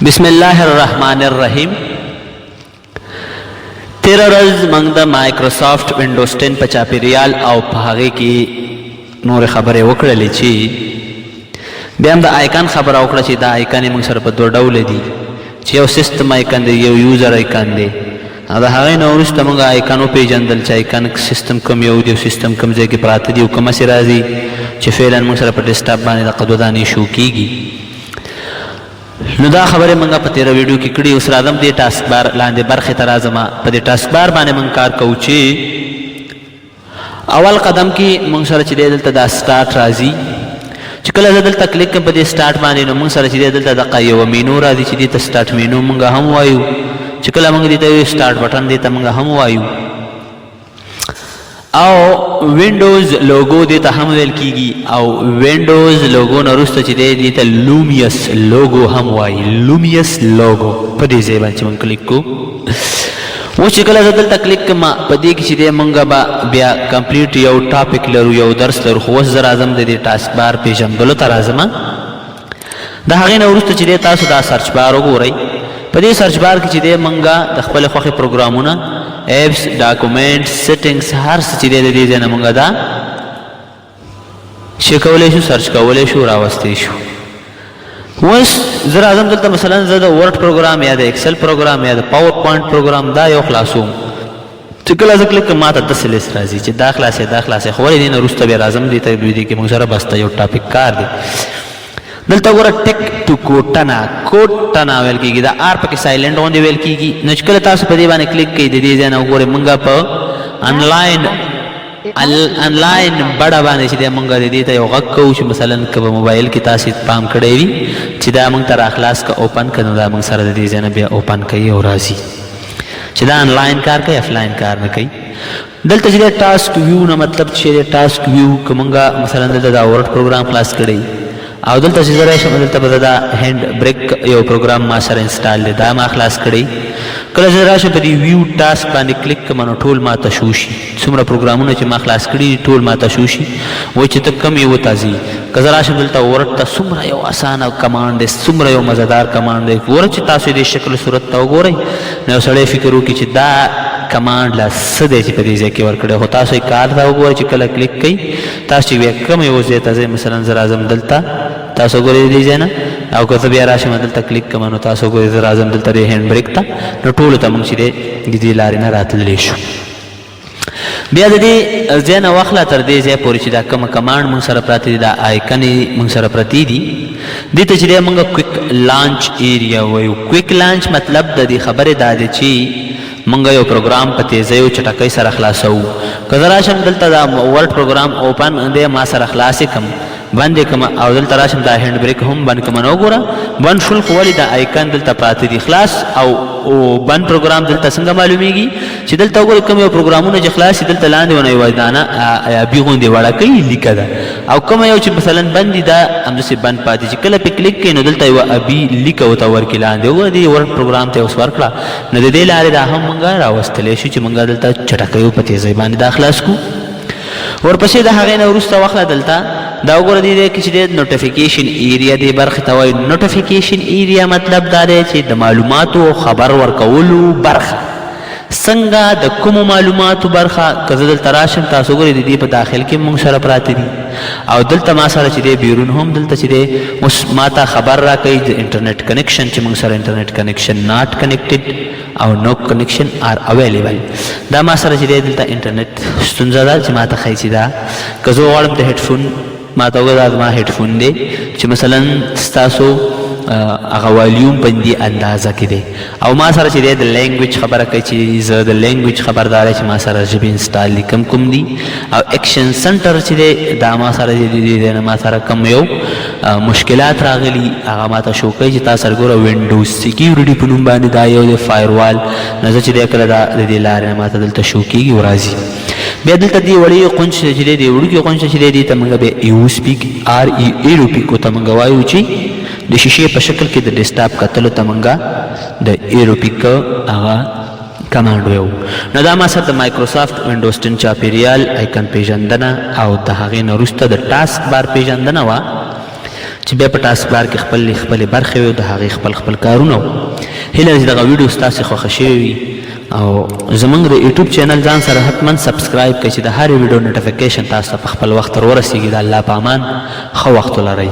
بسم الله الرحمن الرحیم. تیر ورځ موږ د مایکروسافټ وینډوز 10 په چاپیریال او په هغې کې نور خبرې وکړلې چې بیا هم د آیکن خبره وکړه چې دا آیکن یې موږ سره په دوه ډوله دي، چې یو سیسټم آیکن دی، یو یوزر آیکن دی. او د هغې نه وروسته موږ آیکن وپېژندل چې آیکن سیسټم کوم یو دی او سیسټم کوم ځای کې پراته دي او کومسې راځي چې فعلا موږ سره په ډیسکټاپ باندې د قدو دانې شو کېږي. نو دا خبرې موږ په تېره ویډیو کې کړي. اوس راځم دې ټاسک بار لاندې برخې ته راځم. په دې ټاسک بار باندې موږ کار کوو چې اول قدم کې موږ سره چې دی دلته دا سټارټ راځي. چې کله زه دلته کلیک کوم په دې سټارټ باندې نو موږ سره چې دی دلته دقه یوه مینو راځي چې دې ته سټارټ مینو موږ هم وایو. چې کله موږ دې ته سټارټ بټن دې ته موږ هم وایو. او وینډوز لوګو دې ته هم ویل کېږي او وینډوز لوګو نه وروسته چې دی دې ته لومیس لوګو هم وایي. لومیس لوګو په دې ځای باندې چې موږ کلیک کوو. اوس چې کله زه دلته کلیک کوم په دې کې چې دی موږ به بیا کمپلیټ یو ټاپک لرو، یو درس لرو. خو اوس زه راځم د دې ټاسک بار پېژندلو ته راځم. د هغې نه وروسته چې دی تاسو دا سرچ بار وګورئ. په دې سرچ بار کې چې دی موږ د خپلې خوښې پروګرامونه، ایپس، ډاکومنټ، سیټنګس، هر څه چې دی د دې ځای نه موږ دا چې کولی شو سرچ کولی شو راوستی شو. اوس زه راځم دلته مثلا زه د ورډ پروګرام یا د ایکسل پروګرام یا د پاور پوینټ پروګرام دا یو خلاصوم. چې کله زه کلیک کوم ماته داسې لیست راځي چې دا خلاصې دا خلاصې. خو ولې دې نه وروسته بیا راځم دې ته دې کې موږ سره بس ته یو ټاپک کار دی. دلته ګوره ټیک ټو کوټنا کوټنا ویل کېږي. دا آر پکې سایلنټ غوندې ویل کېږي. نو چې کله تاسو په دې باندې کلیک کوئ د دې ځای نه وګورئ موږ په انلاین بډه باندې چې دی موږ د دې ته یو غږ کوو چې مثلا که په موبایل کې تاسې پام کړی وي چې دا موږ ته راخلاص که اوپن که نو دا موږ سره د دې ځای نه بیا اوپن کوي او راځي چې دا انلاین کار کوي، افلاین کار نه کوي. دلته چې دی ټاسک ویو نه مطلب چې دی ټاسک ویو که موږ مثلا دلته دا ورډ پروګرام خلاص کړی او دلته چې زه راشم دلته به دا هینډ بریک یو پروګرام ما سره انسټال دی، دا ما خلاص کړی. کله چې راشم په دې ویو ټاسک باندې کلیک کوم نو ټول ما ته شو شي. څومره پروګرامونه چې ما خلاص کړي ټول ما ته شو شي. وایي چې ته کم یې وتازي. که زه راشم دلته ورډ ته څومره یو اسانه کمانډ دی، څومره یو مزهدار کمانډ دی. ګوره چې تاسو دې شکل صورت ته وګورئ نو یو سړی فکر وکړي چې دا کمانډ لا څه دی چې په دې ځای کې ورکړی. خو تاسو یې کار ته وګورئ چې کله کلیک کوئ تاسو چې بیا کوم یو ځای ته ځئ مثلا زه راځم دلته تاسو ګورئ دې ځای نه او که زه بیا راشم دلته کلیک کوم نو تاسو ګورئ زه راځم دلته دې هینډ بریک ته نو ټولو ته موږ چې دی د دې لارې نه راتللی شو. بیا د دې ځای نه واخله تر دې ځای پورې چې دا کومه کمانډ موږ سره پراته دي، دا آیکن یې موږ سره پرتې دي. دې ته چې دی موږ کویک لانچ ایریا وایو. کویک لانچ مطلب د دې خبرې دا دی چې موږ یو پروګرام په تیزۍ او چټکۍ سره خلاصوو. که زه راشم دلته دا ورډ پروګرام اوپن دی ما سره خلاص یې کړم بند یې کړم او دلته راشم دا هینډ بریک هم بند کړم نو وګوره بند شول. خو ولې دا آیکن دلته پراته دي خلاص او بند پروګرام دلته څنګه معلومیږي چې دلته وګورئ کوم یو پروګرامونه چې خلاص دي دلته لاندې ونه یوه دانه ابي غوندې وړه کوي لیکه ده او کوم یو چې مثلا بند دي دا همداسې بند پاتې چې کله پې کلیک کوي نو دلته یوه ابي لیکه ورته ورکړي لاندې. وګوره دې ورډ پروګرام ته اوس ورکړه نو د دې لارې دا هم موږ راوستلی شو چې موږ دلته چټکیو په تیزۍ باندې دا خلاص کړو. ورپسې د هغې نه وروسته واخله دلته دا وګوره دې کې چې دی نوټیفیکیشن ایریا دې برخې ته وایي. نوټیفیکیشن ایریا مطلب دا دی چې د معلوماتو خبر ورکولو برخه. څنګه د کومو معلوماتو برخه که زه دلته راشم تاسو ګورئ د دې په داخل کې موږ سره پراته دي او دلته ما سره چې دی بیرون هم دلته چې دی اوس ما ته خبر راکوي د انټرنیټ کنیکشن چې موږ سره انټرنیټ کنیکشن ناٹ کنیکټډ او نو کنیکشن آر اویلیبل. دا ما سره چې دی دلته انټرنیټ ستونزه ده چې ما ته ښایي چې دا که زه غواړم د هیډفون ما ته وګوره دا زما هیډفون دی چې مثلا ستاسو هغه والیوم په دې اندازه کې دی او ما سره چې دی د لینګویج خبره کوي چې زه د لینګویج خبردار چې ما سره ژبې انسټال دي کوم دي او ایکشن سنټر چې دی دا ما سره دی نه ما سره کوم یو مشکلات راغلي هغه ما ته شو کوي چې تاسو سره ګوره وینډوز سکیورټي په نوم باندې دا یو دی فایروال نه زه چې دی کله دا د دې لارې نه ما ته دلته شو کېږي او راځي. بیا دلته دې وړې قونچ چې دی دې وړوکې قونچ چې دی دې ته موږ بیا یو سپیک آر ای ایروپیکو ته موږ وایو چې د شیشې په شکل کې د ډیسکټاپ کتلو ته موږ د ایروپیک هغه کمانډ ویو. نو دا ما سره د مایکروسافټ وینډوز 10 چاپیریال آیکن پېژندنه او د هغې نه وروسته د ټاسک بار پېژندنه وه چې بیا په ټاسک بار کې خپل برخې وي او د هغې خپل کارونه هیله چې دغه ویډیو ستاسې خوښه شوې وي او زمونږ د یوټیوب چینل ځان سره حتما سبسکرایب کړئ چې د هرې ویډیو نوټیفیکیشن تاسو ته په خپل وخت ورسیږي. د الله په امان ښه وخت ولرئ.